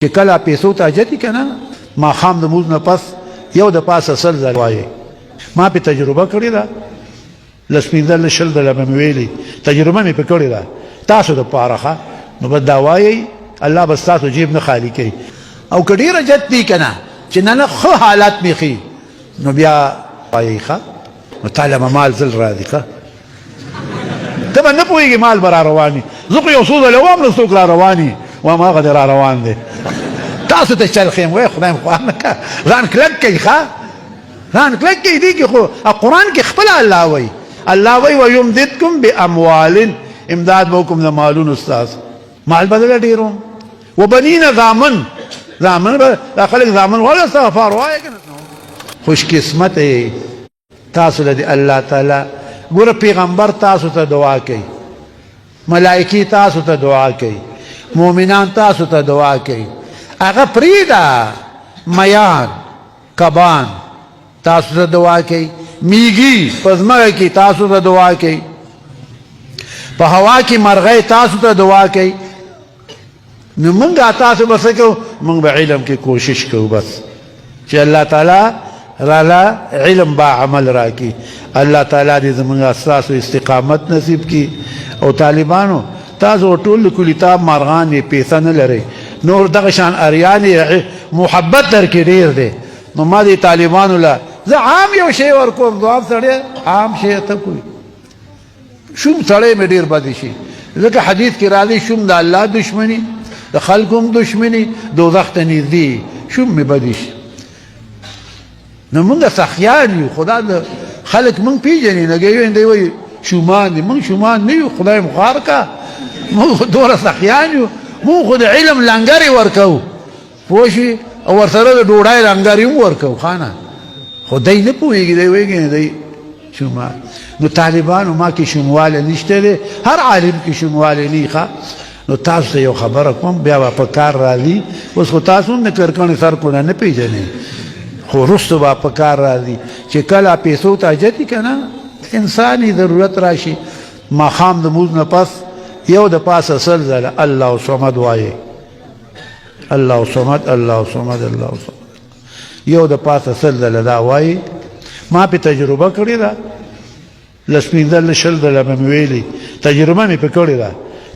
چې کله پیسو ته حاجت که نه ماښام د مونځ نه پس یو د پاسه سل ځله وایي. ما پې تجربه کړې ده، لس پنځه شل ځله به مې ویلي، تجربه مې پې کړې ده. تاسو دپاره ښه نو بس دا وایئ، الله به ستاسو جیب نه خالي کوي. او که ډېر حاجت دی که نه چې نه نه ښه حالات مې ښي نو بیا وایئ ښه نو تاله به مال زل راځي. ښه ته به نه پوهېږې مال به را روان وي. زه خو یو څو ځله وایم نه څوک را روان وي، وایم هغه دې را روان دی. تاسو ته چل خیم وای خدای خواه نه که ځان کلک کوي. ښه ځان کلک کوي. دې کې خو قرآن کې خپله الله وایي، الله وایي ویمددکم باموال، امداد به وکړم د مالونو ستاسو. مال به دله ډېروم. وبنین زامن، زامن به دا خلک زامن ولا استغفار وایه که نه. خوش قسمت تاسو له دې الله تعالی. ګوره پیغمبر تاسو ته دعا کوي، ملائکې تاسو ته دعا کوي، مؤمنان تاسو ته دعا کوي. هغه پرېږده میان کبان تاسو ته دعا کوي، میږي په ځمکه کې تاسو ته دعا کوي، په هوا کې مرغۍ تاسو ته دعا کوي. نو موږ تاسو به څه کوو؟ موږ به علم کې کوشش کوو بس چې الله تعالی راله علم با عمل راکړي. الله تعالی دې زموږ ستاسو استقامت نصیب کړي. او طالبانو تاسو ټول کلیتاب مارغان یې پیسه نه لرئ، نور دغه شان اریان محبت درکې ډېر دی. نو ما دې طالبانو له زه عام یو شی ورکوم، دوام سړی عام شی ته کوي. شوم سړی مې ډېر بد شي، ځکه حدیث کې راځي شوم د الله دشمني، د خلکو هم دشمني، دوزخ ته نږدې شوم مې بد شي. نو موږ سخیان یو، خدا د خلک موږ پېژني. نګوي دی وایي شومان دي، موږ شومان نه یو، خدای مو خوار کا. موږ دومره سخیان یو، موږ خو د علم لنګرې ورکوو پوه شوې، او ورسره د ډوډۍ لنګرې هم ورکوو. خانه خو دی نه پوهېږي، دی وایي دی شومان. نو طالبانو ما کې شوموالی نشته دی، هر عالم کې شوموالی نه ښه. نو تاسو ته یو خبره کوم، بیا به په کار راځي. اوس خو تاسو هم د کرکڼې سرکونه نه پېژنئ، خو وروسته به په کار راځي چې کله پیسو ته حاجت وي که نه انساني ضرورت راشي. ماښام د مونځ نه پس یو د پاسه سل ځله الله صمد وایي، الله صمد الله صمد الله صمد، یو د پاسه سل ځله دا وایي. ما پې تجربه کړې ده، لس پنځه شل ځله به مې ویلي، تجربه مې پې کړې ده.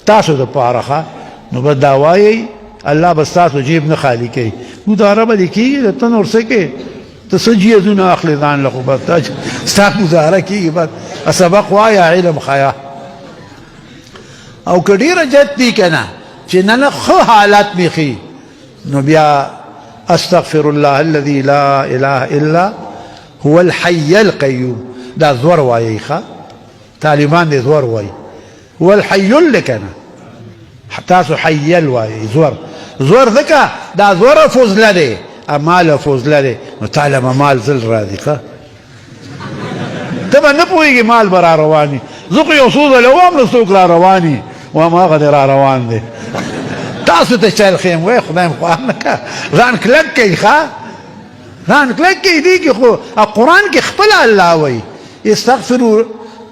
تاسو دپاره ښه نو به دا وایئ، الله به ستاسو جیب نه خالي کوي. ګزاره به دې کېږي، ته نور څه کوې؟ ته څه جیزونه اخلې ځان له، خو بس ستا ګزاره کېږي. بس سبق وایه، علم ښیه. او که ډېر حاجت دی که نه چې نه نه ښه حالات مې ښي نو بیا استغفر الله الذي لا اله الا هو الحي القيوم. دا زور وایي ښه، طالبان دې زور وایي. هو الحي که نه تاسو حیل وایي. زور زور ځکه دا زوره فضله دی، مال فضله دی. نو تاله به مال زل راځي. ښه ته به نه پوهېږې مال به را روان وي. زه خو یو څو ځله وایم نه څوک را روان وي، وایم هغه دې را روان دی. تاسو ته چل خیم وای خدای مو خواه نه که ځان کلک کوي. ښه ځان کلک کوي. دې کې خو قرآن کې خپله الله وایي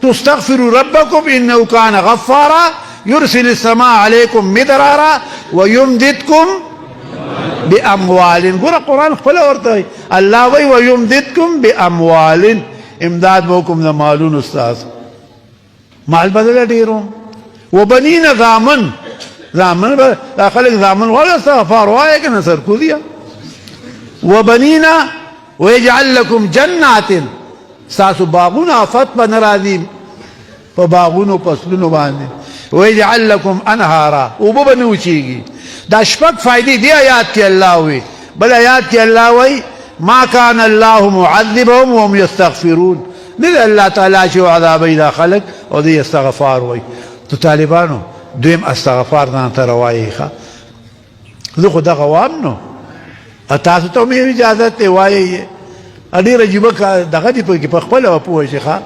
تستغفروا ربكم انه كان غفارا يرسل السماء عليكم مدرارا ويمددكم باموال. ګوره قرآن خپله ورته الله وایي ويمددكم باموال، امداد به وکړم د مالونو ستاسو. مال به دله ډېروم. وبنین زامن، زامن به دا خلک زامن ولا استغفار وایه که نه سرکوزیه. وبنین ویجعل لکم جنات، ستاسو باغونه آفت به نه راځي په باغونو فصلونو باندې. ویجعل لکم انهارا، اوبه به نه وچېږي. دا شپږ فایدې دې آیات کې الله وایي. بل آیات کې الله وایي ما کان الله معذبهم وهم یستغفرون. نه دی الله تعالی چې عذابوي دا خلک او دوی استغفار وایي. تو طالبانو دویم استغفار ځان ته روایي. ښه زه خو دغه وایم نو تاسو ته هم اجازت دی وایئ. ډېر عجیبه دغه دي په کې په خپله به پوه شي. ښه